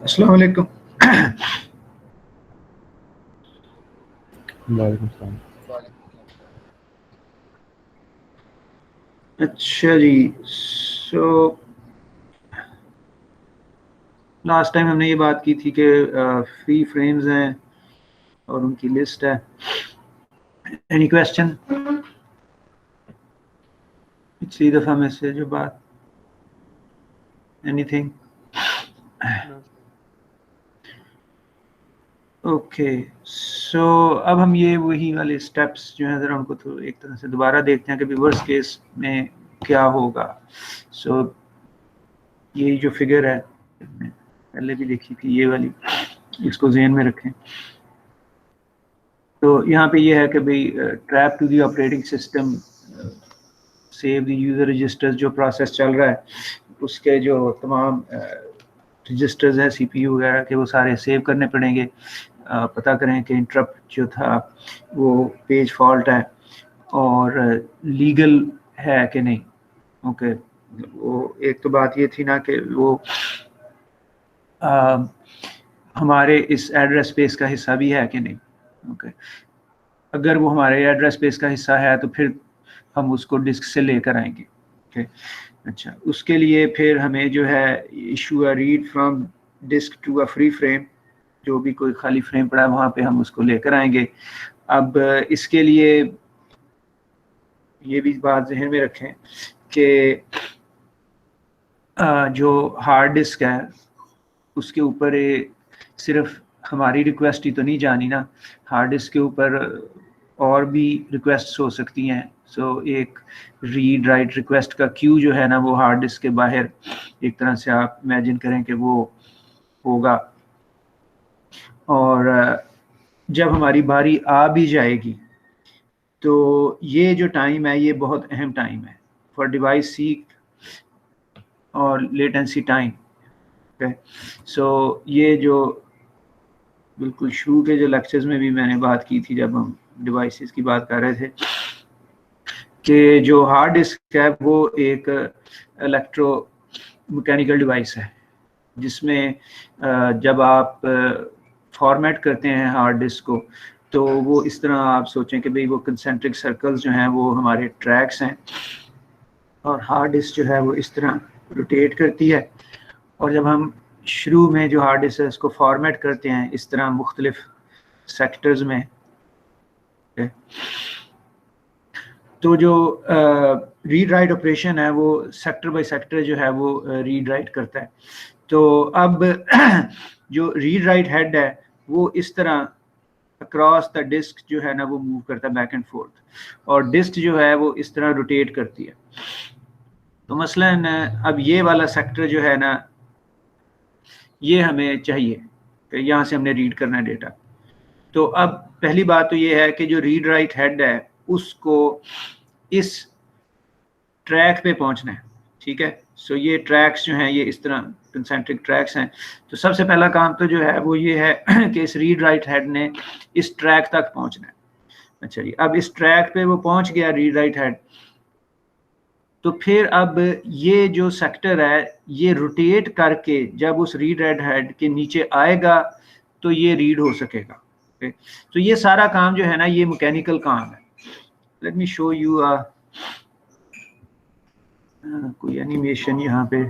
अस्सलाम वालेकुम। वालेकुम सलाम। अच्छा जी, सो लास्ट टाइम हमने ये बात की थी कि फ्री फ्रेम्स हैं और उनकी लिस्ट है। Any question? पिछली दफ़ा में से जो बात, एनीथिंग? ओके, सो अब हम ये वही वाले स्टेप्स जो हैं ज़रा उनको तो एक तरह से दोबारा देखते हैं कि वर्स्ट केस में क्या होगा। सो ये जो फिगर है पहले भी देखी थी, ये वाली, इसको ज़हन में रखें। तो यहाँ पे ये है कि भाई trap to the operating system save the user registers, जो प्रोसेस चल रहा है उसके जो तमाम रजिस्टर्स हैं सीपीयू वगैरह के, वो सारे सेव करने पड़ेंगे। पता करें कि इंटरप्ट जो था वो पेज फॉल्ट है और लीगल है कि नहीं। ओके, वो एक तो बात ये थी ना कि वो हमारे इस एड्रेस स्पेस का हिस्सा भी है कि नहीं। ओके, अगर वो हमारे एड्रेस स्पेस का हिस्सा है तो फिर हम उसको डिस्क से लेकर आएंगे। ओके, अच्छा, उसके लिए फिर हमें जो है issue a read from disk to a free frame, जो भी कोई खाली फ्रेम पड़ा है वहाँ पे हम उसको लेकर आएंगे। अब इसके लिए ये भी बात जहन में रखें कि जो हार्ड डिस्क है उसके ऊपर सिर्फ हमारी रिक्वेस्ट ही तो नहीं जानी ना, हार्ड डिस्क के ऊपर और भी रिक्वेस्ट्स हो सकती हैं। सो एक रीड राइट रिक्वेस्ट का क्यू जो है ना वो हार्ड डिस्क के बाहर एक तरह से आप इमेजिन करें कि वो होगा। और जब हमारी बारी आ भी जाएगी तो ये जो टाइम है ये बहुत अहम टाइम है फॉर डिवाइस सीक और लेटेंसी टाइम। ओके, सो ये जो बिल्कुल शुरू के जो लेक्चर्स में भी मैंने बात की थी जब हम डिवाइसेस की बात कर रहे थे कि जो हार्ड डिस्क है वो एक इलेक्ट्रो मैकेनिकल डिवाइस है जिसमें जब आप फॉर्मेट करते हैं हार्ड डिस्क को तो वो इस तरह आप सोचें कि भाई वो कंसेंट्रिक सर्कल्स जो हैं वो हमारे ट्रैक्स हैं और हार्ड डिस्क जो है वो इस तरह रोटेट करती है। और जब हम शुरू में जो हार्ड डिस्क है उसको फॉर्मेट करते हैं इस तरह मुख्तलिफ सेक्टर्स में, तो जो रीड राइट ऑपरेशन है वो सेक्टर बाय सेक्टर जो है वो रीड राइट करता है। तो अब जो रीड राइट हेड है वो इस तरह अक्रॉस द डिस्क जो है ना वो मूव करता है बैक एंड फोर्थ, और डिस्क जो है वो इस तरह रोटेट करती है। तो मसलन अब ये वाला सेक्टर जो है ना ये हमें चाहिए कि यहाँ से हमने रीड करना है डेटा। तो अब पहली बात तो ये है कि जो रीड राइट हेड है उसको इस ट्रैक पे पहुंचना है। ठीक है, सो ये ट्रैक्स जो हैं ये इस तरह कंसेंट्रिक ट्रैक्स हैं। तो सबसे पहला काम तो जो है वो ये है कि इस रीड राइट हेड ने इस ट्रैक तक पहुंचना है। अच्छा जी, अब इस ट्रैक पे वो पहुंच गया रीड राइट हेड, तो फिर अब ये जो सेक्टर है ये रोटेट करके जब उस रीड राइट हेड के नीचे आएगा तो ये रीड हो सकेगा। तो ये सारा काम जो है ना ये मैकेनिकल काम है। लेट मी शो यू कोई एनिमेशन यहाँ पे।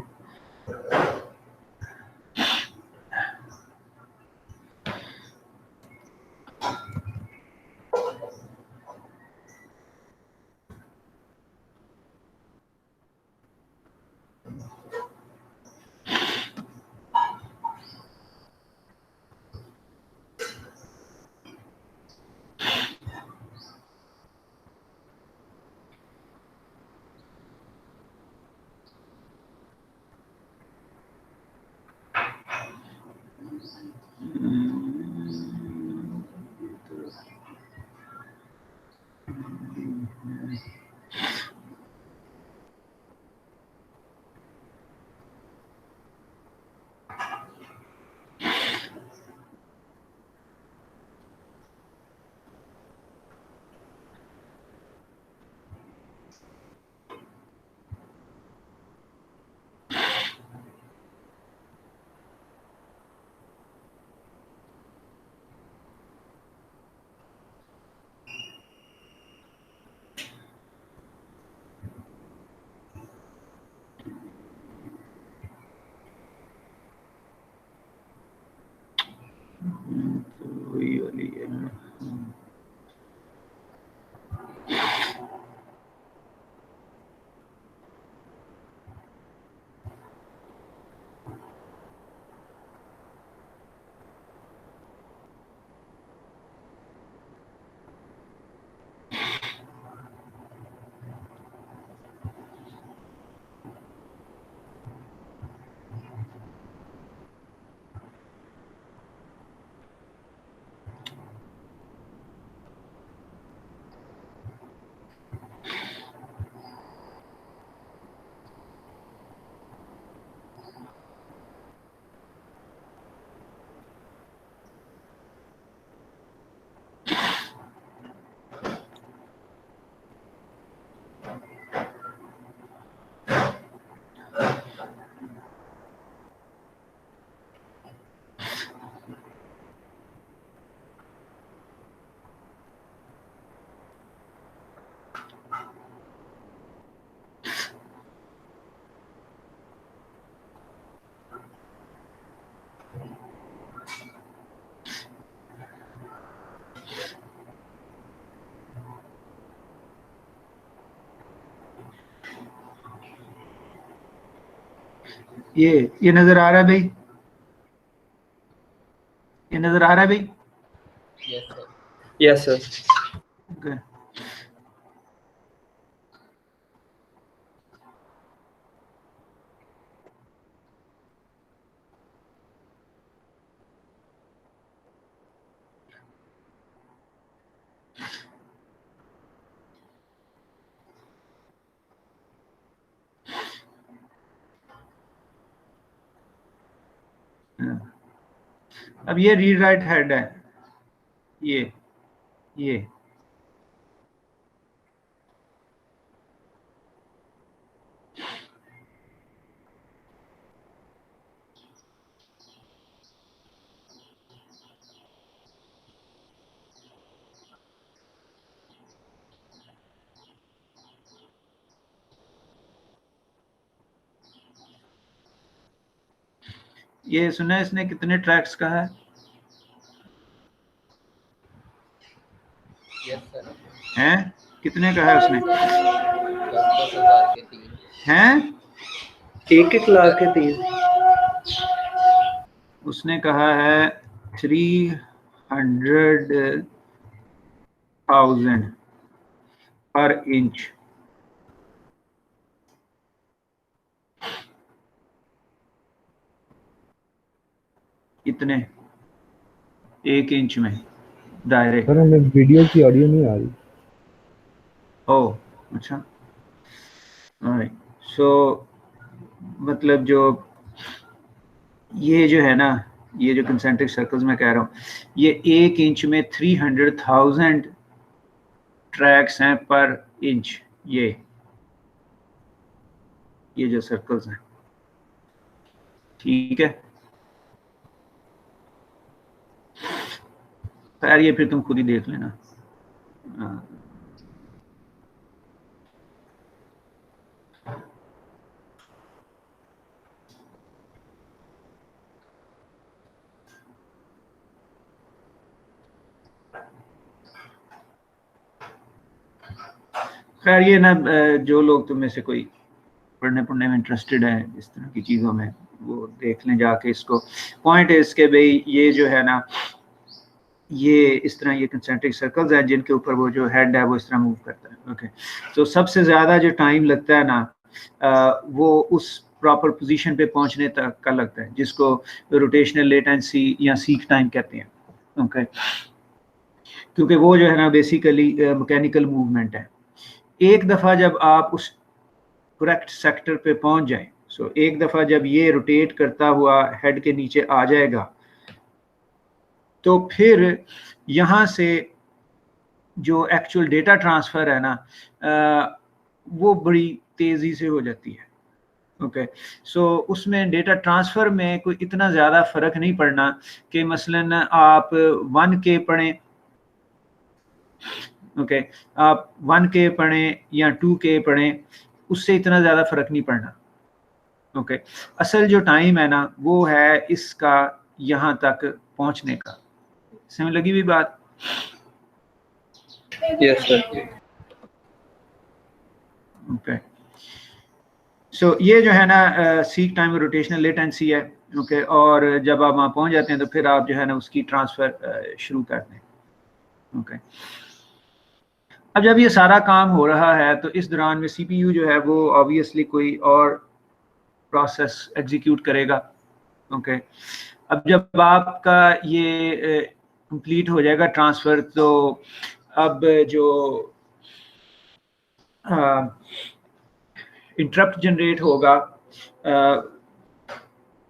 ये नजर आ रहा है भाई, ये नजर आ रहा है भाई? Yes sir. ओके। अब ये रीड राइट हेड है, ये ये सुना है इसने कितने ट्रैक्स का है? हैं कितने का है उसने? हैं 1-1 लाख के 3। उसने कहा है 300,000 पर इंच। कितने? 1 इंच में डायरेक्ट। सर हमें वीडियो की ऑडियो नहीं आ रही। ओह अच्छा, ऑलराइट। सो मतलब जो ये जो है ना, ये जो कंसेंट्रिक सर्कल्स मैं कह रहा हूँ, ये 1 इंच में 300,000 ट्रैक्स हैं पर इंच। ये जो सर्कल्स हैं, ठीक है। खैर ये फिर तुम खुद ही देख लेना। खैर ये ना, जो लोग तुम में से कोई पढ़ने में इंटरेस्टेड है इस तरह की चीज़ों में, वो देख लें जाके इसको। पॉइंट है इसके भाई, ये जो है ना, ये इस तरह ये कंसेंट्रिक सर्कल्स हैं जिनके ऊपर वो जो हेड है वो इस तरह मूव करता है। ओके, तो सबसे ज़्यादा जो टाइम लगता है ना, वो उस प्रॉपर पोजीशन पे पहुंचने तक का लगता है, जिसको रोटेशनल लेटेंसी या सीक टाइम कहते हैं। ओके, क्योंकि वो जो है ना बेसिकली मैकेनिकल मूवमेंट है। एक दफ़ा जब आप उस करेक्ट सेक्टर पे पहुंच जाएं, सो एक दफ़ा जब ये रोटेट करता हुआ हेड के नीचे आ जाएगा, तो फिर यहाँ से जो एक्चुअल डेटा ट्रांसफ़र है ना, वो बड़ी तेज़ी से हो जाती है। ओके, सो उसमें डेटा ट्रांसफ़र में कोई इतना ज़्यादा फ़र्क नहीं पड़ना कि मसलन आप 1K पढ़ें, ओके, आप 1K पढ़ें या 2K पढ़ें, उससे इतना ज़्यादा फ़र्क नहीं पड़ना। ओके, असल जो टाइम है ना वो है इसका यहाँ तक पहुँचने का। समझ लगी भी बात? Yes sir. ओके, सो ये जो है ना सीक टाइम रोटेशनल लेटेंसी है। ओके, और जब आप वहाँ पहुँच जाते हैं तो फिर आप जो है ना उसकी ट्रांसफ़र शुरू कर दें। ओके, अब जब ये सारा काम हो रहा है तो इस दौरान में CPU जो है वो ऑब्वियसली कोई और प्रोसेस एग्जीक्यूट करेगा। ओके, अब जब आपका ये कंप्लीट हो जाएगा ट्रांसफ़र, तो अब जो इंटरप्ट जनरेट होगा,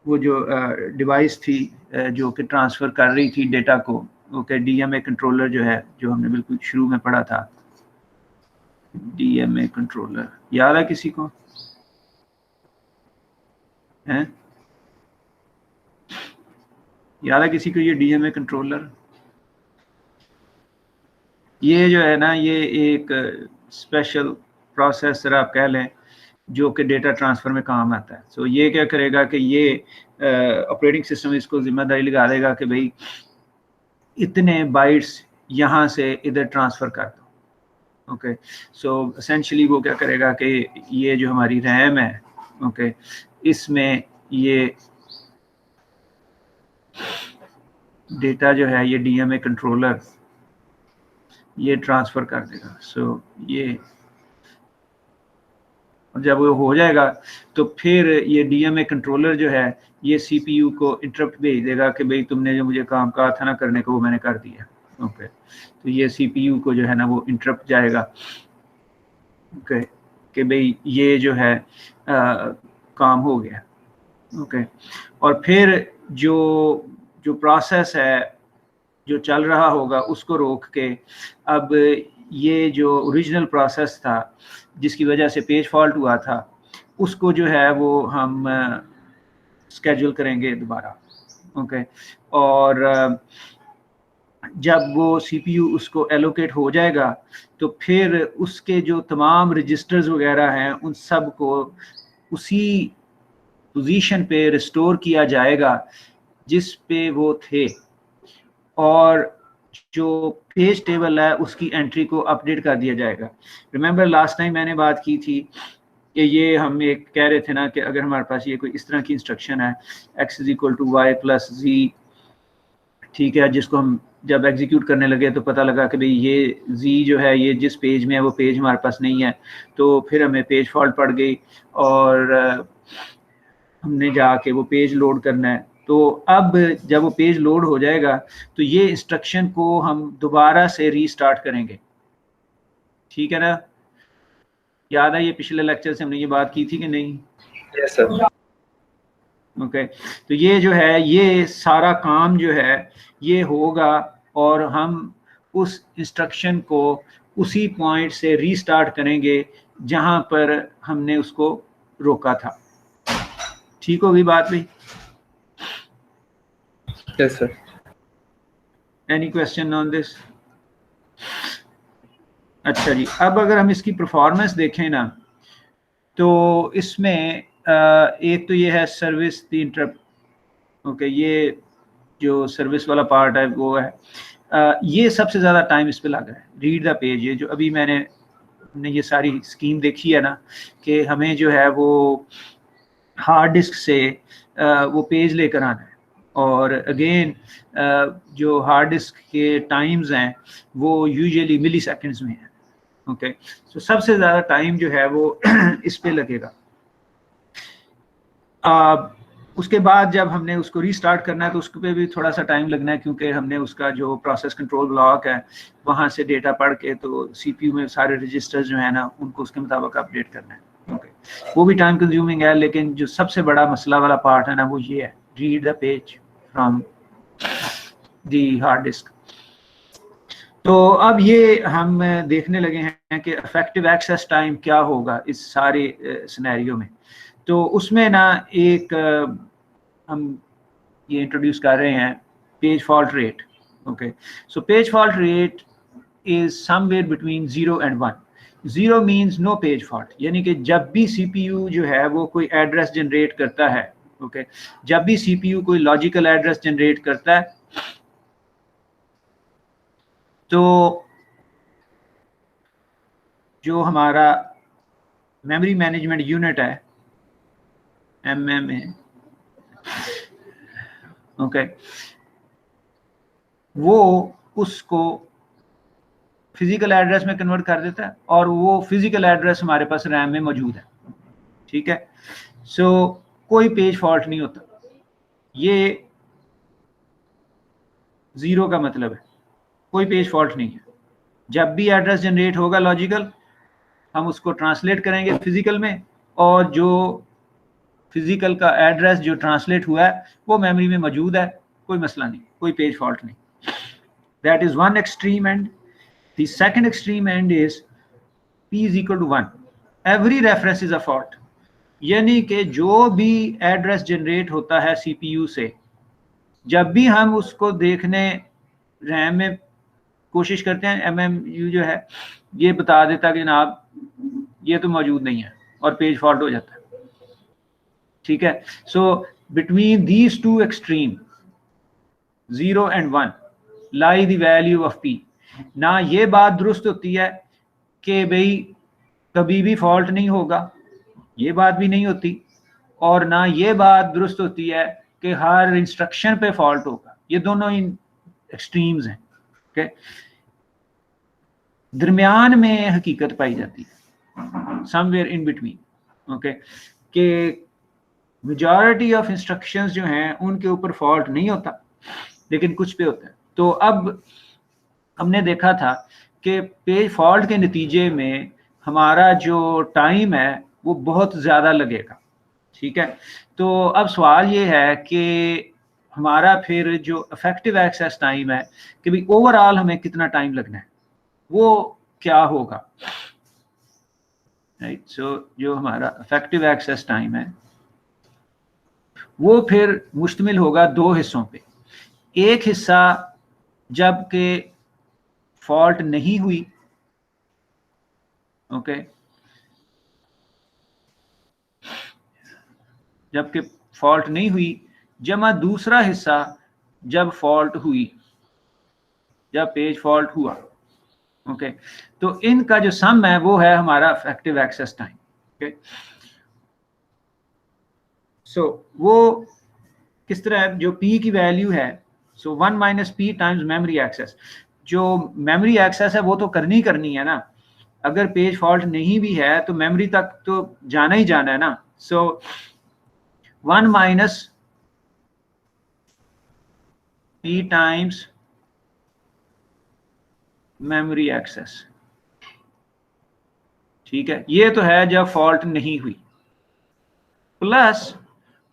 वो जो डिवाइस थी जो कि ट्रांसफ़र कर रही थी डेटा को, ओके, DMA कंट्रोलर जो है, जो हमने बिल्कुल शुरू में पढ़ा था, DMA कंट्रोलर याद है किसी को? हैं याद है किसी को ये DMA कंट्रोलर? ये जो है ना, ये एक स्पेशल प्रोसेसर आप कह लें जो कि डेटा ट्रांसफ़र में काम आता है। सो ये क्या करेगा कि ये ऑपरेटिंग सिस्टम इसको जिम्मेदारी लगा देगा कि भाई इतने बाइट्स यहाँ से इधर ट्रांसफ़र कर दो। ओके, सो एसेंशली वो क्या करेगा कि ये जो हमारी रैम है, ओके, इसमें ये डेटा जो है ये DMA कंट्रोलर ये ट्रांसफ़र कर देगा। सो ये जब वो हो जाएगा तो फिर ये DMA कंट्रोलर जो है ये CPU को इंटरप्ट भेज देगा कि भाई तुमने जो मुझे काम कहा था ना करने को वो मैंने कर दिया। ओके, तो ये CPU को जो है ना वो इंटरप्ट जाएगा, ओके, कि भाई ये जो है काम हो गया। ओके, और फिर जो प्रोसेस है जो चल रहा होगा उसको रोक के अब ये जो ओरिजिनल प्रोसेस था जिसकी वजह से पेज फॉल्ट हुआ था उसको जो है वो हम स्केड्यूल करेंगे दोबारा। ओके, और जब वो CPU उसको एलोकेट हो जाएगा तो फिर उसके जो तमाम रजिस्टर्स वगैरह हैं उन सब को उसी पोजीशन पे रिस्टोर किया जाएगा जिस पे वो थे, और जो पेज टेबल है उसकी एंट्री को अपडेट कर दिया जाएगा। रिमेंबर लास्ट टाइम मैंने बात की थी कि ये हम एक कह रहे थे ना कि अगर हमारे पास ये कोई इस तरह की इंस्ट्रक्शन है x = y + z, ठीक है, जिसको हम जब एग्जीक्यूट करने लगे तो पता लगा कि भाई ये z जो है ये जिस पेज में है वो पेज हमारे पास नहीं है, तो फिर हमें पेज फॉल्ट पड़ गई और हमने जाके वो पेज लोड करना है। तो अब जब वो पेज लोड हो जाएगा तो ये इंस्ट्रक्शन को हम दोबारा से रीस्टार्ट करेंगे, ठीक है ना? याद है ये पिछले लेक्चर से हमने ये बात की थी कि नहीं? Yes sir. ओके, तो ये जो है ये सारा काम जो है ये होगा और हम उस इंस्ट्रक्शन को उसी पॉइंट से रीस्टार्ट करेंगे जहां पर हमने उसको रोका था। ठीक होगी बात भी? Yes sir. Any question on this? अच्छा जी, अब अगर हम इसकी परफॉर्मेंस देखें ना तो इसमें एक तो ये है सर्विस द इंटरप्ट। ओके, ये जो सर्विस वाला पार्ट है वो है, ये सबसे ज़्यादा टाइम इस पे लग रहा है। रीड द पेज, ये जो अभी हमने ये सारी स्कीम देखी है ना कि हमें जो है वो हार्ड डिस्क से वो पेज लेकर आना है, और अगेन जो हार्ड डिस्क के टाइम्स हैं वो यूजुअली मिली सेकेंड्स में है। ओके, तो सबसे ज़्यादा टाइम जो है वो इस पे लगेगा। उसके बाद जब हमने उसको रीस्टार्ट करना है तो उसके पे भी थोड़ा सा टाइम लगना है, क्योंकि हमने उसका जो प्रोसेस कंट्रोल ब्लॉक है वहाँ से डेटा पढ़ के तो CPU में सारे रजिस्टर्स जो है ना उनको उसके मुताबिक अपडेट करना है। ओके, वो भी टाइम कंज्यूमिंग है, लेकिन जो सबसे बड़ा मसला वाला पार्ट है ना वो ये है, read the page from the hard disk. तो अब ये हम देखने लगे हैं कि इफेक्टिव एक्सेस टाइम क्या होगा इस सारे सिनेरियो में। तो उसमें ना एक हम ये इंट्रोड्यूस कर रहे हैं page fault rate. Okay, so page fault rate is somewhere between 0 and 1। 0 means no page fault, यानी कि जब भी CPU जो है वो कोई एड्रेस जनरेट करता है, ओके, जब भी CPU कोई लॉजिकल एड्रेस जनरेट करता है तो जो हमारा मेमोरी मैनेजमेंट यूनिट है MMA, ओके, वो उसको फिजिकल एड्रेस में कन्वर्ट कर देता है और वो फिजिकल एड्रेस हमारे पास रैम में मौजूद है, ठीक है। सो कोई पेज फॉल्ट नहीं होता, ये 0 का मतलब है कोई पेज फॉल्ट नहीं है। जब भी एड्रेस जनरेट होगा लॉजिकल, हम उसको ट्रांसलेट करेंगे फिजिकल में, और जो फिजिकल का एड्रेस जो ट्रांसलेट हुआ है वो मेमोरी में मौजूद है, कोई मसला नहीं, कोई पेज फॉल्ट नहीं। That is one extreme and. The second extreme and is P is equal to 1, every reference is a fault। यानी कि जो भी एड्रेस जनरेट होता है CPU से, जब भी हम उसको देखने रैम में कोशिश करते हैं, MMU जो है ये बता देता कि जनाब ये तो मौजूद नहीं है और पेज फॉल्ट हो जाता है। ठीक है, so between these two extreme 0 and 1 lie the value of P। ना ये बात दुरुस्त होती है कि भाई कभी भी फॉल्ट नहीं होगा, ये बात भी नहीं होती, और ना ये बात दुरुस्त होती है कि हर इंस्ट्रक्शन पे फॉल्ट होगा। ये दोनों इन एक्सट्रीम्स हैं। ओके, दरमियान में हकीकत पाई जाती है, समवेयर इन बिटवीन। ओके, कि मेजॉरिटी ऑफ इंस्ट्रक्शंस जो हैं उनके ऊपर फॉल्ट नहीं होता, लेकिन कुछ पे होता है। तो अब हमने देखा था कि पेज फॉल्ट के नतीजे में हमारा जो टाइम है वो बहुत ज़्यादा लगेगा। ठीक है, तो अब सवाल ये है कि हमारा फिर जो इफेक्टिव एक्सेस टाइम है कि भाई ओवरऑल हमें कितना टाइम लगना है, वो क्या होगा। राइट, सो जो हमारा इफेक्टिव एक्सेस टाइम है वो फिर मुश्तमिल होगा दो हिस्सों पे। एक हिस्सा जबकि फॉल्ट नहीं हुई, ओके, जबकि फॉल्ट नहीं हुई, जमा दूसरा हिस्सा जब फॉल्ट हुई, जब पेज फॉल्ट हुआ। ओके, तो इनका जो सम है वो है हमारा effective access time. Okay, so वो किस तरह है, जो P की वैल्यू है, so 1 minus P times memory access. जो मेमोरी एक्सेस है वो तो करनी है ना, अगर पेज फॉल्ट नहीं भी है तो मेमोरी तक तो जाना ही जाना है ना। So 1 minus P times memory access. ठीक है, ये तो है जब फॉल्ट नहीं हुई, प्लस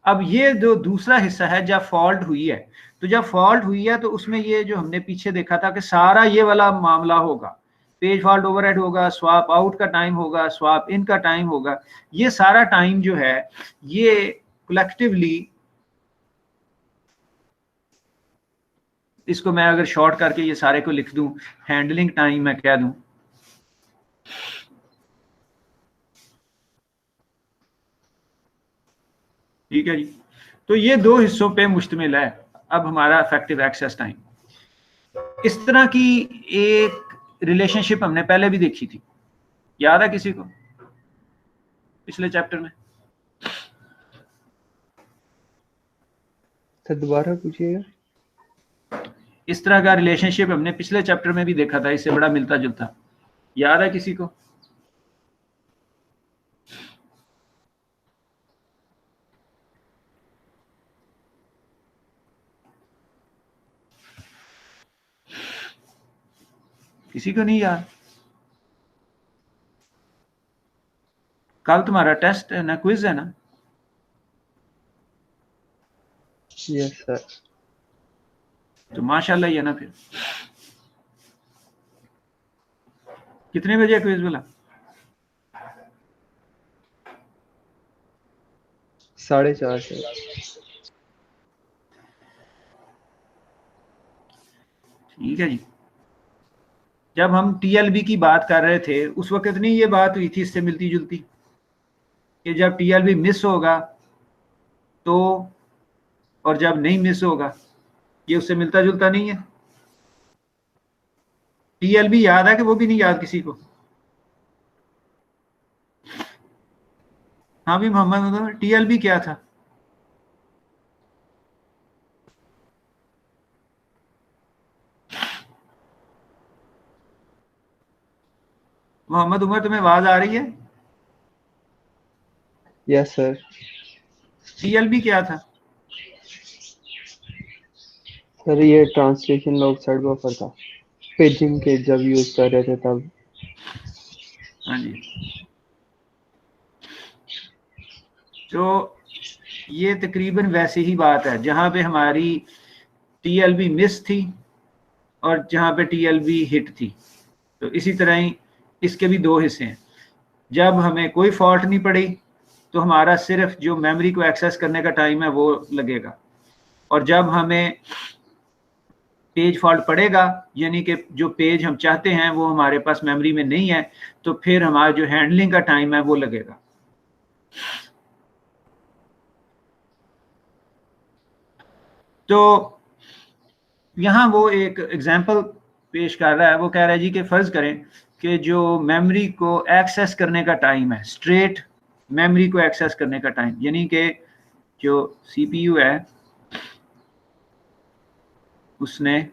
अब ये जो दूसरा हिस्सा है जब फॉल्ट हुई है। तो जब फॉल्ट हुई है तो उसमें ये जो हमने पीछे देखा था कि सारा ये वाला मामला होगा, पेज फॉल्ट ओवरहेड होगा, स्वैप आउट का टाइम होगा, स्वैप इन का टाइम होगा, ये सारा टाइम जो है ये कलेक्टिवली, इसको मैं अगर शॉर्ट करके ये सारे को लिख दूं, हैंडलिंग टाइम मैं कह दूं, ठीक है जी। तो ये दो हिस्सों पे मुश्तमिल है अब हमारा इफेक्टिव एक्सेस टाइम। इस तरह की एक रिलेशनशिप हमने पहले भी देखी थी, याद है किसी को, पिछले चैप्टर में? सर दोबारा पूछिएगा। इस तरह का रिलेशनशिप हमने पिछले चैप्टर में भी देखा था, इससे बड़ा मिलता जुलता, याद है किसी को? किसी को नहीं याद? कल तुम्हारा टेस्ट है ना, क्विज है ना? Yes sir. तो माशाल्लाह ही है ना। फिर कितने बजे क्विज बोला? 4:30 से। ठीक है जी। जब हम TLB की बात कर रहे थे उस वक्त नहीं ये बात हुई थी इससे मिलती जुलती, कि जब TLB मिस होगा तो, और जब नहीं मिस होगा, ये उससे मिलता जुलता नहीं है। TLB याद है कि वो भी नहीं याद किसी को? हाँ भी मोहम्मद, TLB क्या था? मोहम्मद उमर, तुम्हें आवाज आ रही है? Yes sir. TLB क्या था? सर ये ट्रांसलेशन लॉग साइड बफर था, पेजिंग के जब यूज कर रहे थे तब। हाँ जी। तो ये तकरीबन वैसी ही बात है जहां पे हमारी TLB मिस थी और जहां पे TLB हिट थी। तो इसी तरह ही इसके भी दो हिस्से हैं। जब हमें कोई फॉल्ट नहीं पड़ी तो हमारा सिर्फ जो मेमोरी को एक्सेस करने का टाइम है वो लगेगा, और जब हमें पेज फॉल्ट पड़ेगा यानी कि जो पेज हम चाहते हैं वो हमारे पास मेमोरी में नहीं है, तो फिर हमारा जो हैंडलिंग का टाइम है वो लगेगा। तो यहाँ वो एक एग्जांपल पेश कर रहा है, वो कह रहा है जी कि फर्ज करें कि जो मेमोरी को एक्सेस करने का टाइम है, स्ट्रेट मेमोरी को एक्सेस करने का टाइम, यानी कि जो सीपीयू है उसने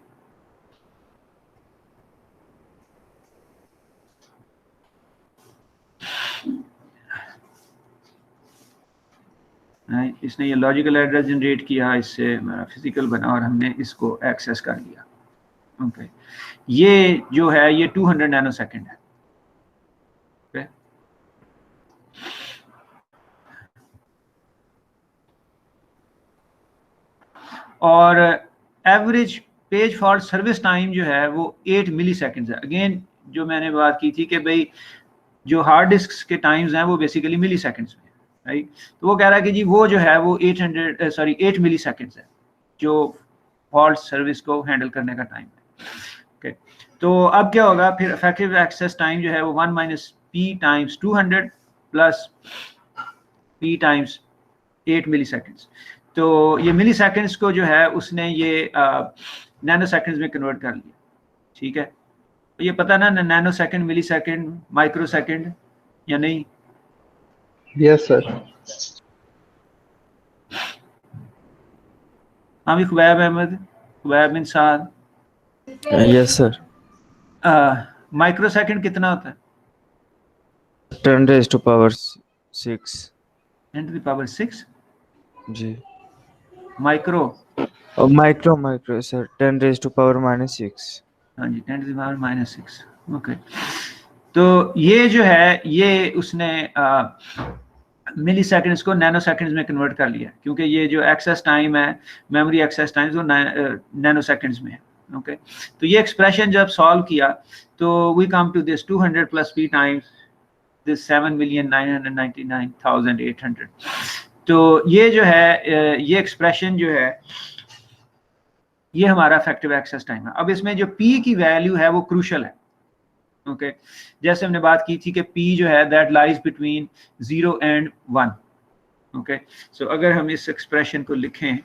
इसने ये लॉजिकल एड्रेस जनरेट किया, इससे हमारा फिजिकल बना और हमने इसको एक्सेस कर लिया। ओके, ये जो है ये 200 नैनो सेकेंड है। ओके, और average page fault service time जो है वो 8 मिली सेकेंड है। अगेन जो मैंने बात की थी कि भाई जो हार्ड डिस्क के टाइम्स हैं वो बेसिकली मिली सेकेंड्स में, राइट। तो वो कह रहा है कि जी वो जो है वो 8 मिली सेकेंड्स है जो फॉल्ट सर्विस को हैंडल करने का टाइम है। ओके, तो अब क्या होगा फिर, इफेक्टिव एक्सेस टाइम जो है वो 1 minus P times 200 plus P times 8 मिली सेकेंड्स। तो ये मिली सेकेंड्स को जो है उसने ये नैनो सेकेंड्स में कन्वर्ट कर लिया, ठीक है। तो ये पता ना nano second, milli second, micro second या नहीं? Yes sir. हाँ, Khubaib Ahmad, Khubaib bin Saad. Yes sir. Micro second कितना होता है? 10 raised to power 6 10 to the power 6। जी। माइक्रो, और micro sir 10 raised to power -6। हाँ जी, 10 to the power -6। ओके, तो ये जो है ये उसने मिली सेकेंड्स को नैनो सेकेंड्स में कन्वर्ट कर लिया, क्योंकि ये जो एक्सेस टाइम है, मेमोरी एक्सेस टाइम वो नैनो सेकेंड्स में है। ओके, तो ये एक्सप्रेशन जब सॉल्व किया तो we come to this 200 plus P times this 7,999,800। तो ये जो है ये एक्सप्रेशन जो है ये हमारा इफेक्टिव एक्सेस टाइम है। अब इसमें जो पी की वैल्यू है वो क्रूशल है। ओके, जैसे हमने बात की थी कि पी जो है that lies between 0 and 1। Okay, so अगर हम इस एक्सप्रेशन को लिखें,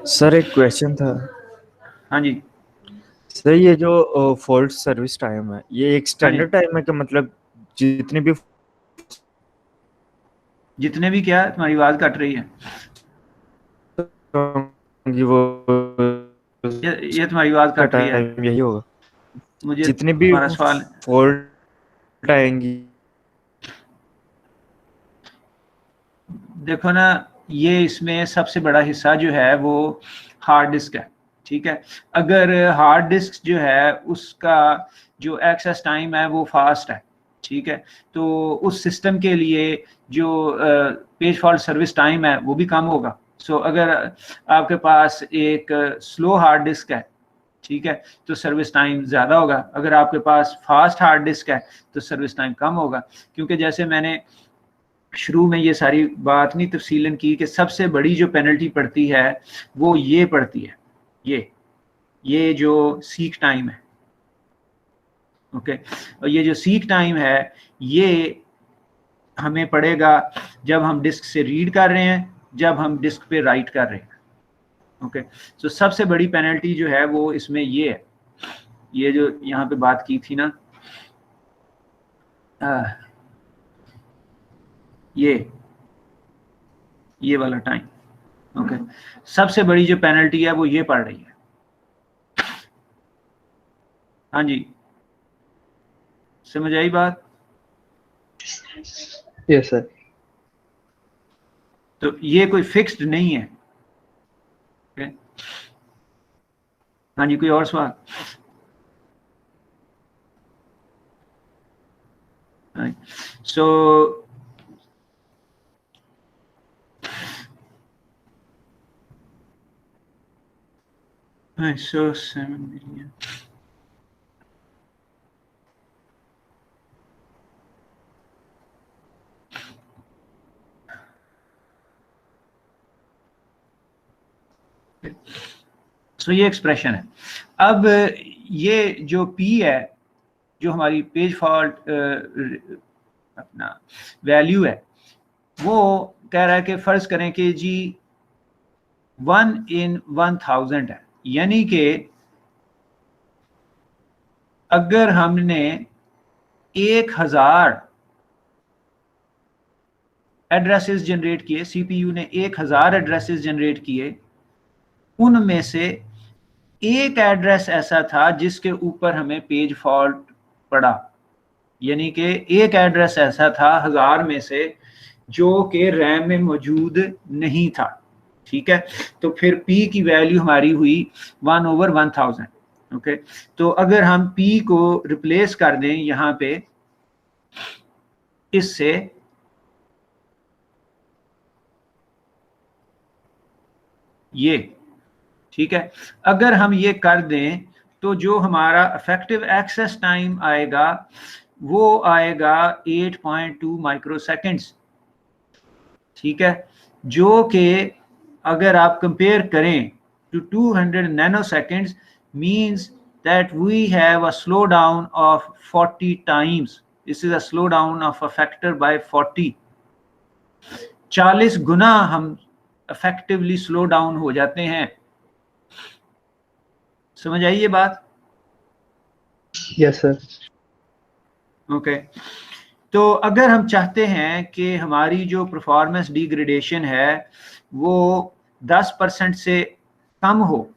सर एक क्वेश्चन था। हाँ जी सर ये जो फॉल्ट सर्विस टाइम है ये एक स्टैंडर्ड टाइम है कि मतलब जितने भी क्या, तुम्हारी आवाज कट रही है, वो ये तुम्हारी आवाज कट रही है, टाइम यही होगा मुझे जितने भी तुम्हारा सवाल। फॉल्ट आएंगी। देखो ना, ये इसमें सबसे बड़ा हिस्सा जो है वो हार्ड डिस्क है, ठीक है। अगर हार्ड डिस्क जो है उसका जो एक्सेस टाइम है वो फास्ट है, ठीक है, तो उस सिस्टम के लिए जो पेज फॉल्ट सर्विस टाइम है वो भी कम होगा। सो अगर आपके पास एक स्लो हार्ड डिस्क है, ठीक है, तो सर्विस टाइम ज़्यादा होगा। अगर आपके पास फास्ट हार्ड डिस्क है तो सर्विस टाइम कम होगा, क्योंकि जैसे मैंने शुरू में ये सारी बात नहीं तफसीलन की कि सबसे बड़ी जो पेनल्टी पड़ती है वो ये पड़ती है, ये जो सीक टाइम है। ओके, और ये जो सीक टाइम है ये हमें पड़ेगा जब हम डिस्क से रीड कर रहे हैं, जब हम डिस्क पे राइट कर रहे हैं। ओके, तो सबसे बड़ी पेनल्टी जो है वो इसमें ये है, ये जो यहाँ पे बात की थी ना, ये वाला टाइम। ओके, सबसे बड़ी जो पेनल्टी है वो ये पड़ रही है। हाँ जी, समझ आई बात? Yes sir. तो ये कोई फिक्स्ड नहीं है। ओके, हाँ जी, कोई और सवाल? Right. So right, so 7 million. So ये एक्सप्रेशन है। अब ये जो P है, जो हमारी पेज फॉल्ट अपना वैल्यू है, वो कह रहा है कि फर्ज करें कि जी 1 in 1000 है, यानी कि अगर हमने 1000 एड्रेसेस जनरेट किए, CPU ने 1000 एड्रेसेस जनरेट किए, उनमें से एक एड्रेस ऐसा था जिसके ऊपर हमें पेज फॉल्ट पड़ा, यानी कि एक एड्रेस ऐसा था 1000 में से जो कि रैम में मौजूद नहीं था। ठीक है, तो फिर P की वैल्यू हमारी हुई 1/1000। ओके, तो अगर हम P को रिप्लेस कर दें यहाँ पे इससे, ये ठीक है, अगर हम ये कर दें तो जो हमारा इफेक्टिव एक्सेस टाइम आएगा वो आएगा 8.2 माइक्रोसेकंड्स। ठीक है, जो कि अगर आप कंपेयर करें to 200 nanoseconds means that we have a slowdown of 40 times. This is a slowdown of a factor by 40. 40 गुना हम effectively slow down हो जाते हैं। समझ आई ये बात? Yes sir. ओके, तो अगर हम चाहते हैं कि हमारी जो परफॉर्मेंस डिग्रेडेशन है वो 10% से कम हो,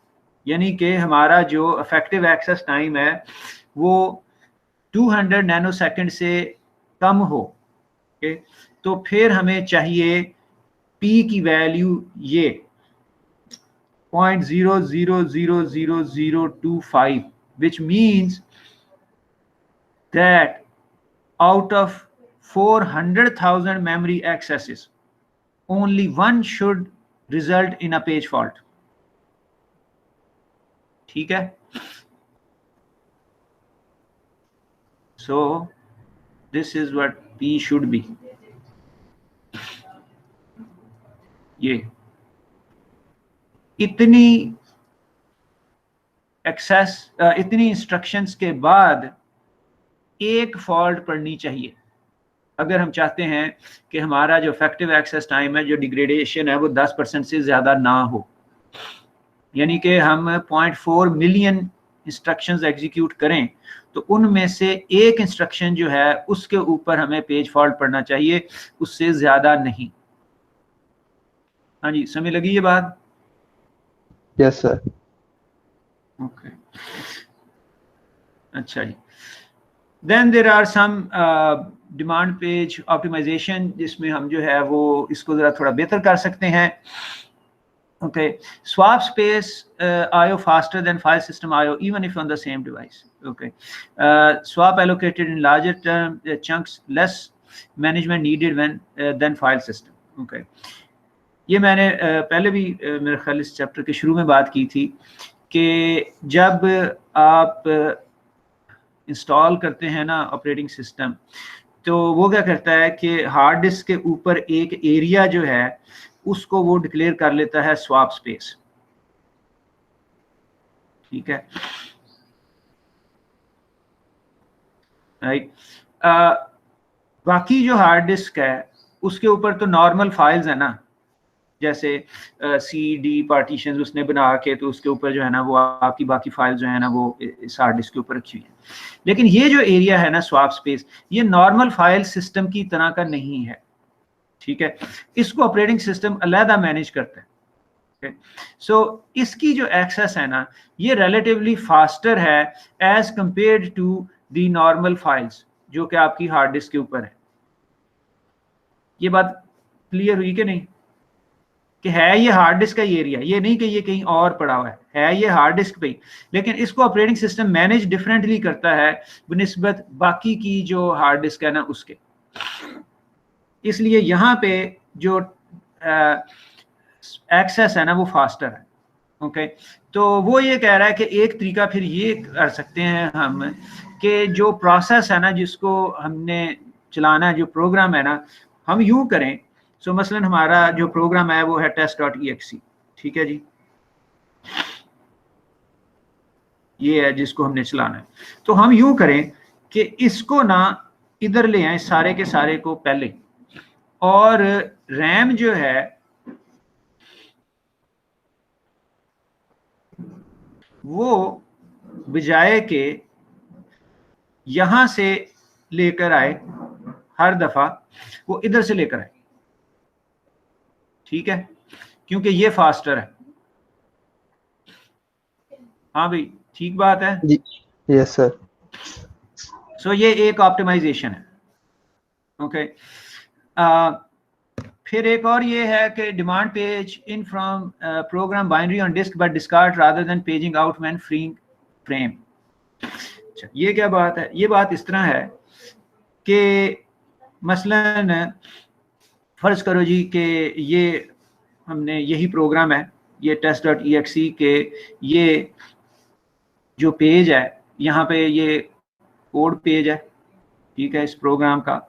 यानी कि हमारा जो इफेक्टिव एक्सेस टाइम है वो 200 नैनोसेकंड से कम हो, ओके, तो फिर हमें चाहिए P की वैल्यू ये 0.000025, which means that out of 400,000 memory accesses, only one should result in a page fault. ठीक है, so this is what P should be. ये इतनी एक्सेस, इतनी इंस्ट्रक्शंस के बाद एक फॉल्ट पड़नी चाहिए अगर हम चाहते हैं कि हमारा जो इफेक्टिव एक्सेस टाइम है, जो डिग्रेडेशन है, वो 10% से ज़्यादा ना हो। यानी कि हम 0.4 मिलियन इंस्ट्रक्शंस एग्जीक्यूट करें तो उनमें से एक इंस्ट्रक्शन जो है उसके ऊपर हमें पेज फॉल्ट पड़ना चाहिए, उससे ज़्यादा नहीं। हाँ जी, समझ लगी ये बात? Yes sir. ओके, अच्छा जी। Then there are some demand page optimisation, जिसमें हम जो है वो इसको ज़रा थोड़ा बेहतर कर सकते हैं। Okay, swap space IO faster than file system IO even if on the same device. Okay, swap allocated in larger term chunks, less management needed when than file system. Okay, ये मैंने पहले भी मेरे ख्याल इस चैप्टर के शुरू में बात की थी कि जब आप इंस्टॉल करते हैं ना ऑपरेटिंग सिस्टम, तो वो क्या करता है कि हार्ड डिस्क के ऊपर एक एरिया जो है उसको वो डिक्लेयर कर लेता है स्वैप स्पेस। ठीक है, राइट। बाकी जो हार्ड डिस्क है उसके ऊपर तो नॉर्मल फाइल्स है ना, जैसे सी डी पार्टीशन उसने बना के, तो उसके ऊपर जो है ना वो आपकी बाकी फाइल जो है ना वो इस हार्ड डिस्क के ऊपर रखी हुई है। लेकिन ये जो एरिया है ना स्वैप स्पेस, ये नॉर्मल फाइल सिस्टम की तरह का नहीं है। ठीक है, इसको ऑपरेटिंग सिस्टम अलहदा मैनेज करता है। okay? सो इसकी जो एक्सेस है ना ये रिलेटिवली फास्टर है as compared to the normal files जो कि आपकी हार्ड डिस्क के ऊपर है। ये बात क्लियर हुई कि नहीं? कि है ये हार्ड डिस्क का एरिया, ये नहीं कि ये कहीं और पड़ा हुआ है ये हार्ड डिस्क पे ही, लेकिन इसको ऑपरेटिंग सिस्टम मैनेज डिफरेंटली करता है बनिस्बत बाकी की जो हार्ड डिस्क है ना उसके। इसलिए यहाँ पे जो एक्सेस है ना वो फास्टर है। ओके, तो वो ये कह रहा है कि एक तरीका फिर ये कर सकते हैं हम कि जो प्रोसेस है ना जिसको हमने चलाना है, जो प्रोग्राम है ना, हम यूं करें। सो मसलन हमारा जो प्रोग्राम है वो है test.exe, ठीक है जी, ये है जिसको हमने चलाना है। तो हम यूं करें कि इसको ना इधर ले आए सारे के सारे को पहले, और रैम जो है वो बजाय के यहां से लेकर आए हर दफा, वो इधर से लेकर आए, ठीक है, क्योंकि ये फास्टर है। हाँ भाई, ठीक बात है। जी, यस सर। सो ये एक ऑप्टिमाइजेशन है। ओके, फिर एक और ये है कि demand page in from program binary on disk but discard rather than paging out when freeing frame. अच्छा, ये क्या बात है? ये बात इस तरह है कि मसलन फर्ज करो जी कि ये हमने यही प्रोग्राम है, ये test.exe के ये जो पेज है, यहाँ पे ये कोड पेज है, ठीक है, इस प्रोग्राम का।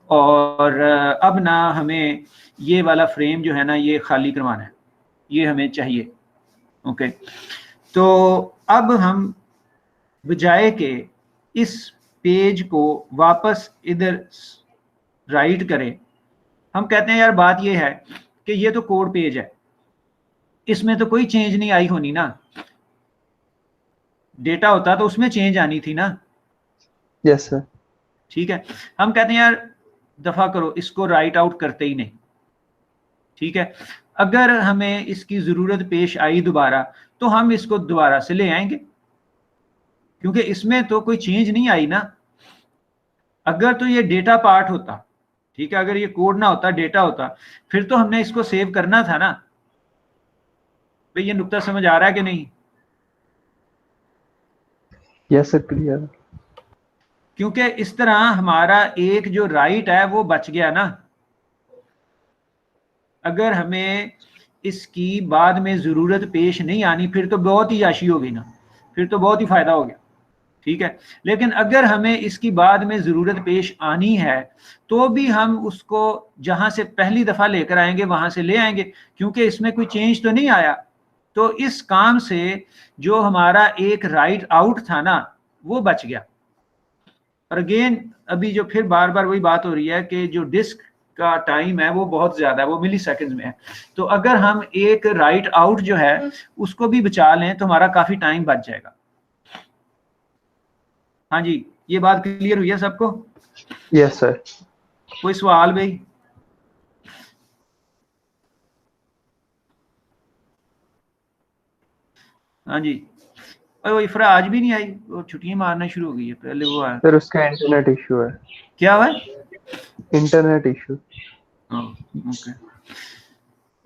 और अब ना हमें ये वाला फ्रेम जो है ना ये खाली करवाना है, ये हमें चाहिए। ओके, तो अब हम बजाय के इस पेज को वापस इधर राइट करें, हम कहते हैं यार बात ये है कि ये तो कोड पेज है, इसमें तो कोई चेंज नहीं आई होनी ना, डेटा होता तो उसमें चेंज आनी थी ना। Yes sir. ठीक है, हम कहते हैं यार दफा करो, इसको राइट आउट करते ही नहीं। ठीक है, अगर हमें इसकी जरूरत पेश आई दोबारा तो हम इसको दोबारा से ले आएंगे, क्योंकि इसमें तो कोई चेंज नहीं आई ना। अगर तो ये डेटा पार्ट होता, ठीक है, अगर ये कोड ना होता, डेटा होता, फिर तो हमने इसको सेव करना था ना। भाई ये नुक्ता समझ आ रहा है कि नहीं? Yes sir, clear. क्योंकि इस तरह हमारा एक जो राइट है वो बच गया ना। अगर हमें इसकी बाद में ज़रूरत पेश नहीं आनी फिर तो बहुत ही याशी हो गई ना, फिर तो बहुत ही फ़ायदा हो गया। ठीक है, लेकिन अगर हमें इसकी बाद में ज़रूरत पेश आनी है तो भी हम उसको जहां से पहली दफ़ा लेकर आएंगे वहां से ले आएंगे, क्योंकि इसमें कोई चेंज तो नहीं आया। तो इस काम से जो हमारा एक राइट आउट था ना वो बच गया। और अगेन अभी जो फिर बार बार वही बात हो रही है कि जो डिस्क का टाइम है वो बहुत ज्यादा है, वो मिली सेकेंड में है। तो अगर हम एक राइट आउट जो है उसको भी बचा लें तो हमारा काफी टाइम बच जाएगा। हाँ जी, ये बात क्लियर हुई है सबको? Yes sir. कोई सवाल भाई? हाँ जी, वो इफ्रा आज भी नहीं आई, वो छुट्टियां मारना शुरू हो गई है, पहले वो आया। सर उसका इंटरनेट इशू है। क्या हुआ? Internet issue. ओके,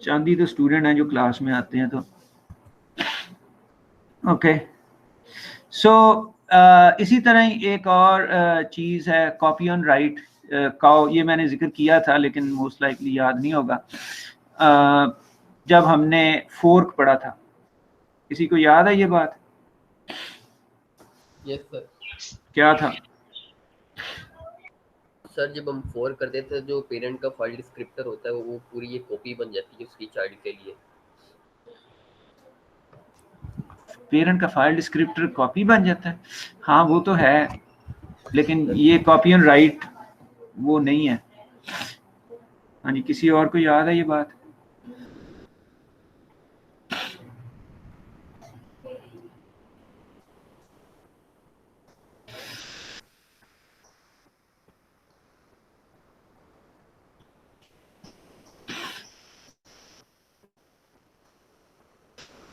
चांदी तो स्टूडेंट हैं जो क्लास में आते हैं तो ओके। सो इसी तरह ही एक और चीज़ है कॉपी ऑन राइट काउ, ये मैंने जिक्र किया था लेकिन मोस्ट लाइकली याद नहीं होगा। जब हमने फोर्क पढ़ा था, किसी को याद है ये बात? Yes sir. क्या था? सर जब हम फोर्क करते थे जो पेरेंट का फाइल डिस्क्रिप्टर होता है वो पूरी ये कॉपी बन जाती है उसकी चाइल्ड के लिए। पेरेंट का फाइल डिस्क्रिप्टर कॉपी बन जाता है? हाँ वो तो है, लेकिन ये कॉपी ऑन राइट वो नहीं है। हाँ जी, किसी और को याद है ये बात?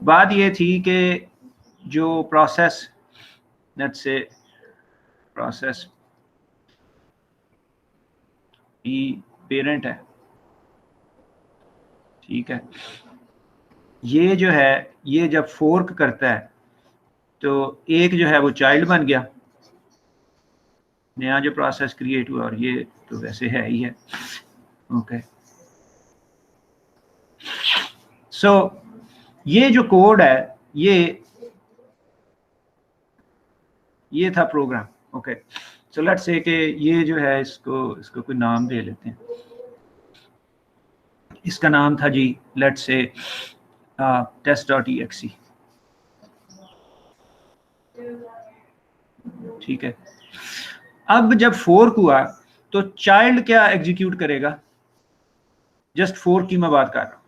बात ये थी कि जो process, let's say process E parent है, ठीक है, ये जो है ये जब फोर्क करता है तो एक जो है वो चाइल्ड बन गया, नया जो प्रोसेस क्रिएट हुआ, और ये तो वैसे है ही है। ओके, सो ये जो कोड है ये था programme. Okay, so let's say कि ये जो है इसको कोई नाम दे लेते हैं। इसका नाम था जी, लेट्स से test.exe। ठीक है, अब जब फोर्क हुआ तो चाइल्ड क्या एग्जीक्यूट करेगा, जस्ट फोर्क की मैं बात कर रहा हूं।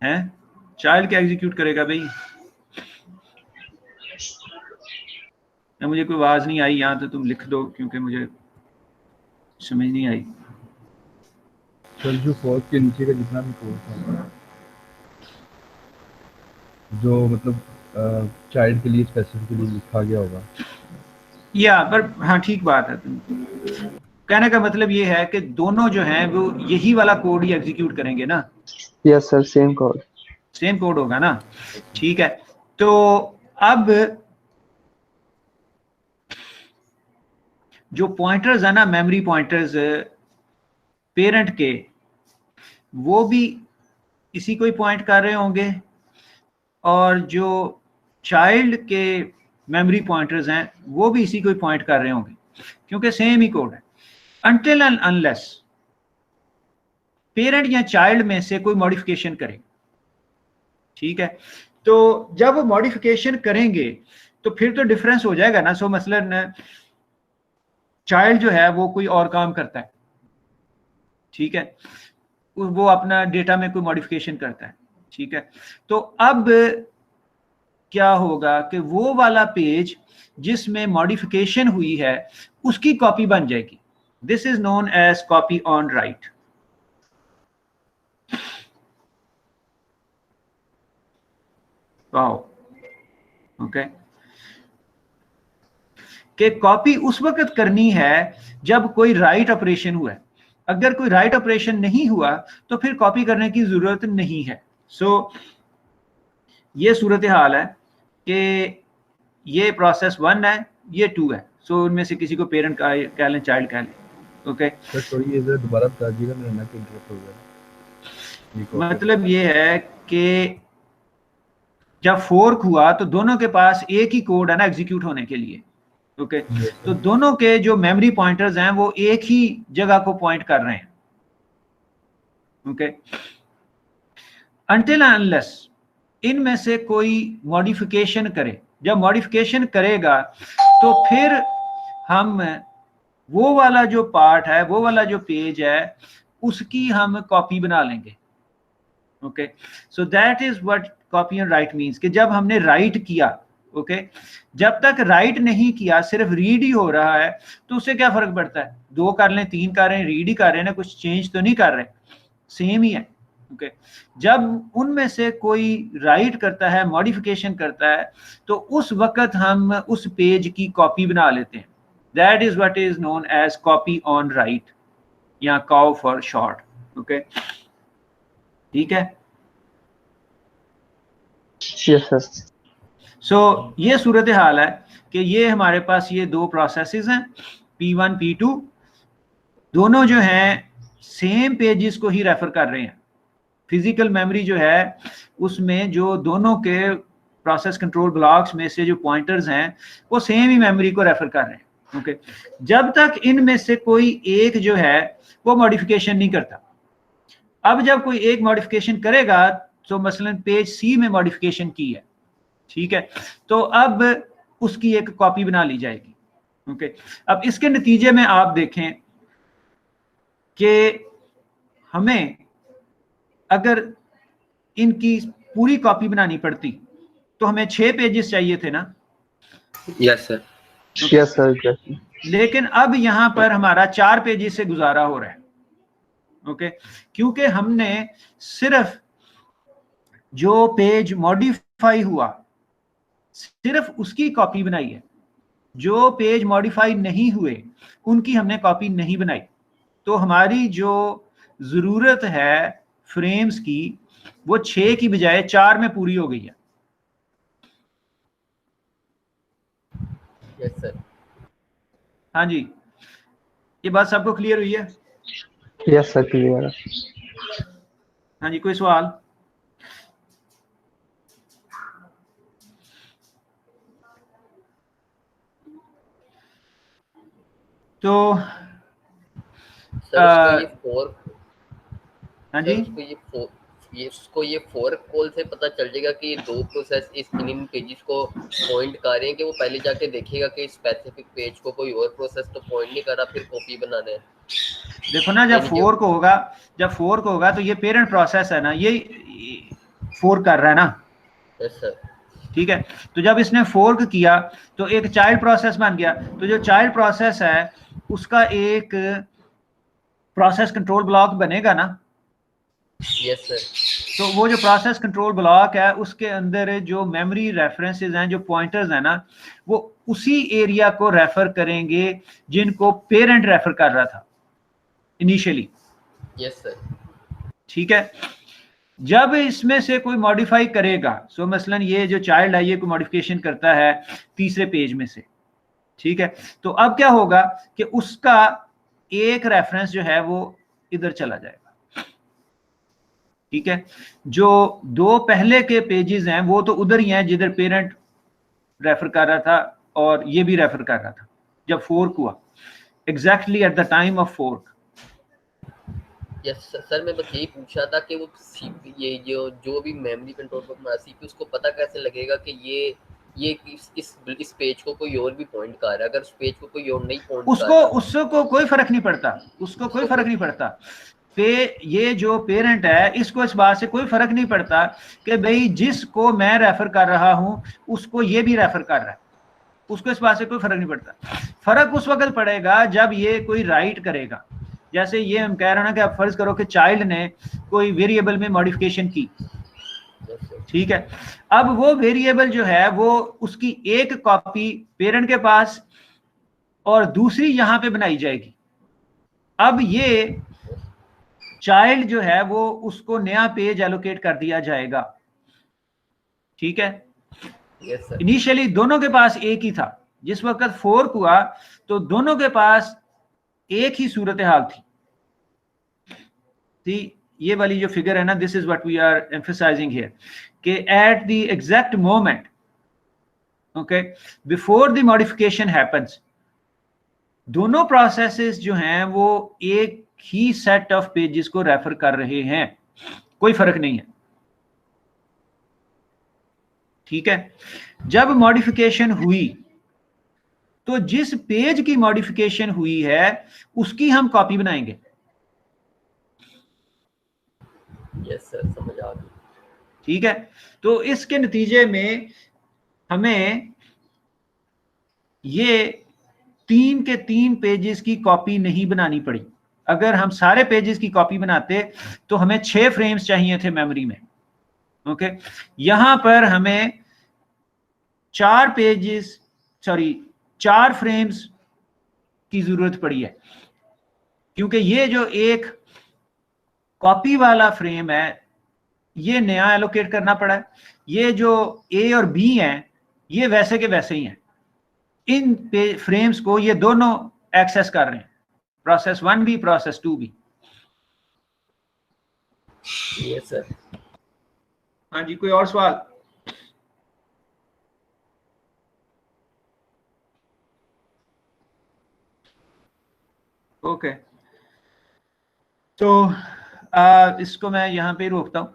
हैं, चाइल्ड क्या एग्जीक्यूट करेगा भाई? मुझे कोई आवाज नहीं आई यहाँ, तो तुम लिख दो क्योंकि मुझे समझ नहीं आई। सर जो फोर्क के नीचे का जितना भी कोड था, जो मतलब चाइल्ड के लिए स्पेसिफिकली लिखा गया होगा, या पर हाँ ठीक बात है। तुम कहने का मतलब ये है कि दोनों जो हैं वो यही वाला कोड ही एग्जीक्यूट करेंगे ना? Yes sir, same code. Same code होगा ना? ठीक है, तो अब जो पॉइंटर्स है ना, मेमोरी पॉइंटर्स पेरेंट के, वो भी इसी को ही पॉइंट कर रहे होंगे, और जो चाइल्ड के मेमोरी पॉइंटर्स हैं वो भी इसी को ही पॉइंट कर रहे होंगे, क्योंकि सेम ही कोड है। अनटिल एंड अनलेस पेरेंट या चाइल्ड में से कोई मॉडिफिकेशन करे, ठीक है, तो जब वो मॉडिफिकेशन करेंगे तो फिर तो डिफरेंस हो जाएगा ना। सो मसलन चाइल्ड जो है वो कोई और काम करता है, ठीक है, वो अपना डेटा में कोई मॉडिफिकेशन करता है, ठीक है, तो अब क्या होगा कि वो वाला पेज जिसमें मॉडिफिकेशन हुई है उसकी कॉपी बन जाएगी। This is known as copy on write. Wow, okay, कि कॉपी उस वक्त करनी है जब कोई राइट ऑपरेशन हुआ है। अगर कोई राइट ऑपरेशन नहीं हुआ तो फिर कॉपी करने की जरूरत नहीं है। सो ये सूरत हाल है कि ये प्रोसेस 1 है, ये 2 है। सो उनमें से किसी को पेरेंट कह लें, चाइल्ड कह लें। ओके, सर सॉरी ये जरा दोबारा बता दीजिएगा, मेरा नेट इंटरप्ट हो गया। मतलब ये है कि जब फोर्क हुआ तो दोनों के पास एक ही कोड है ना एग्जीक्यूट होने के लिए। ओके, तो दोनों के जो मेमोरी पॉइंटर्स हैं वो एक ही जगह को पॉइंट कर रहे हैं। ओके, अनटिल अनलेस इनमें से कोई मॉडिफिकेशन करे। जब मॉडिफिकेशन करेगा तो फिर हम वो वाला जो पार्ट है, वो वाला जो पेज है, उसकी हम कॉपी बना लेंगे। Okay, so that is what copy and right means, कि जब हमने राइट किया, ओके, जब तक राइट नहीं किया, सिर्फ रीड ही हो रहा है, तो उससे क्या फर्क पड़ता है? 2 कर लें, 3 कर रहे हैं, रीड ही कर रहे हैं ना, कुछ चेंज तो नहीं कर रहे, सेम ही है। ओके, जब उनमें से कोई राइट करता है, मॉडिफिकेशन करता है, तो उस वक्त हम उस पेज की कॉपी बना लेते हैं। That is what is known as copy on write, या कॉ फॉर शॉर्ट। ओके, ठीक है। Yes sir. सो ये सूरत हाल है कि ये हमारे पास ये 2 प्रोसेसेस हैं, P1 P2, दोनों जो हैं सेम पेजेस को ही रेफर कर रहे हैं। फिजिकल मेमोरी जो है उसमें जो दोनों के प्रोसेस कंट्रोल ब्लॉक्स में से जो पॉइंटर्स हैं वो सेम ही मेमोरी को रेफर कर रहे हैं। ओके, जब तक इनमें से कोई एक जो है वो मॉडिफिकेशन नहीं करता। अब जब कोई एक मॉडिफिकेशन करेगा, तो मसलन पेज सी में मॉडिफिकेशन की है, ठीक है, तो अब उसकी एक कॉपी बना ली जाएगी। ओके, अब इसके नतीजे में आप देखें कि हमें अगर इनकी पूरी कॉपी बनानी पड़ती तो हमें 6 पेजेस चाहिए थे ना? Yes sir. Yes sir. लेकिन अब यहां पर हमारा 4 पेजेस से गुजारा हो रहा है। ओके, क्योंकि हमने सिर्फ जो पेज मॉडिफाई हुआ सिर्फ उसकी कॉपी बनाई है। जो पेज मॉडिफाई नहीं हुए उनकी हमने कॉपी नहीं बनाई। तो हमारी जो ज़रूरत है फ्रेम्स की वो 6 की बजाय 4 में पूरी हो गई है। Yes sir. हाँ जी, ये बात सबको क्लियर हुई है? यस सर, क्लियर है। हाँ जी, कोई सवाल? तो सर उसको ये फोर्क, हाँ सर जी, उसको ये फोर्क कॉल से पता चल जाएगा कि ये दो प्रोसेस इस इन पेजेस को पॉइंट कर रहे हैं, कि वो पहले जाके देखेगा कि स्पेसिफिक पेज को कोई और प्रोसेस तो पॉइंट नहीं कर रहा, फिर कॉपी बनाना है। देखो ना, जब फोर्क होगा तो ये पेरेंट प्रोसेस है ना, ये फोर्क कर रहा है ना। Yes sir. ठीक है, तो जब इसने फोर्क किया तो एक चाइल्ड प्रोसेस बन गया। तो जो चाइल्ड प्रोसेस है उसका एक प्रोसेस कंट्रोल ब्लॉक बनेगा ना। Yes sir. तो वो जो प्रोसेस कंट्रोल ब्लॉक है उसके अंदर जो मेमोरी रेफरेंसेस हैं, जो पॉइंटर्स हैं ना, वो उसी एरिया को रेफर करेंगे जिनको पेरेंट रेफर कर रहा था इनिशियली। Yes sir. ठीक है, जब इसमें से कोई मॉडिफाई करेगा, सो मसलन ये जो चाइल्ड है ये कोई मॉडिफिकेशन करता है तीसरे पेज में से, ठीक है, तो अब क्या होगा कि उसका एक रेफरेंस जो है वो इधर चला जाएगा। ठीक है, जो दो पहले के पेजेस हैं वो तो उधर ही हैं जिधर पेरेंट रेफर कर रहा था और ये भी रेफर कर रहा था जब फोर्क हुआ, exactly at the time of fork. Yes sir, मैं बस यही पूछा था कि वो ये जो भी मेमोरी कंट्रोल पर बना सीपीयू, उसको पता कैसे लगेगा कि ये इस पेज को कोई और भी पॉइंट कर रहा है। अगर उस पेज को कोई और नहीं पॉइंट कर रहा, उसको कोई फर्क नहीं पड़ता, उसको कोई फर्क नहीं पड़ता। ये जो पेरेंट है इसको इस बात से कोई फर्क नहीं पड़ता कि भाई जिसको मैं रेफर कर रहा हूं उसको ये भी रेफर कर रहा है, उसको इस बात से कोई फर्क नहीं पड़ता। फर्क उस वक्त पड़ेगा जब ये कोई राइट करेगा। जैसे ये हम कह रहे हैं ना कि आप फर्ज करो कि चाइल्ड ने कोई वेरिएबल में मॉडिफिकेशन की, ठीक है, अब वो वेरिएबल जो है वो उसकी एक कॉपी पेरेंट के पास और दूसरी यहां पे बनाई जाएगी। अब ये चाइल्ड जो है वो उसको नया पेज एलोकेट कर दिया जाएगा। ठीक है, इनिशियली दोनों के पास एक ही था, जिस वक्त फोर्क हुआ तो दोनों के पास एक ही सूरत हाल थी। ये वाली जो फिगर है ना, this is what we are emphasising here, कि at the exact moment, okay, before the modification happens, दोनों प्रोसेसेस जो हैं वो एक ही सेट ऑफ पेजेस को रेफर कर रहे हैं, कोई फर्क नहीं है। ठीक है, जब मॉडिफिकेशन हुई तो जिस पेज की मॉडिफिकेशन हुई है उसकी हम कॉपी बनाएंगे। यस सर, समझ आ गई। ठीक है, तो इसके नतीजे में हमें ये 3 के 3 पेजेस की कॉपी नहीं बनानी पड़ी। अगर हम सारे पेजेस की कॉपी बनाते तो हमें 6 फ्रेम्स चाहिए थे मेमोरी में। ओके, यहां पर हमें 4 फ्रेम्स की जरूरत पड़ी है, क्योंकि ये जो एक कॉपी वाला फ्रेम है ये नया एलोकेट करना पड़ा है। ये जो ए और बी हैं ये वैसे के वैसे ही हैं, इन फ्रेम्स को ये दोनों एक्सेस कर रहे हैं, प्रोसेस 1 भी प्रोसेस 2 भी। Yes sir. हाँ जी, कोई और सवाल? ओके, तो इसको मैं यहाँ पे रोकता हूँ।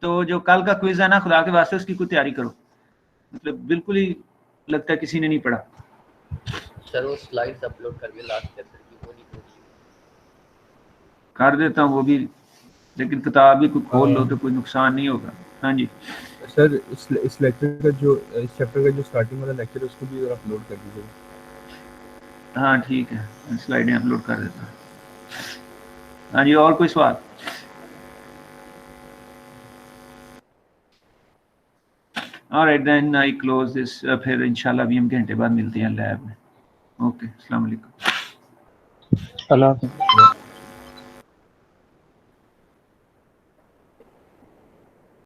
तो जो कल का क्विज है ना, खुदा के वास्ते उसकी कोई तैयारी करो, मतलब बिल्कुल ही लगता है किसी ने नहीं पढ़ा। सर वो स्लाइड्स अपलोड कर दिए लास्ट चैप्टर की, वो नहीं पढ़ी। कर देता हूँ वो भी, लेकिन किताब भी कोई खोल लो तो कोई नुकसान नहीं होगा। हाँ जी सर, इस लेक्चर का जो इस चैप्टर का जो स्टार्टिंग वाला लेक्चर है उसको भी अपलोड कर दीजिए। हाँ ठीक है, स्लाइडें अपलोड कर देता हूँ। हाँ जी, और कोई सवाल? Alright then I close this, फिर इंशाल्लाह अभी हम घंटे बाद मिलते हैं लैब में। ओके, अस्सलाम वालेकुम। अल्लाह हाफ़िज़।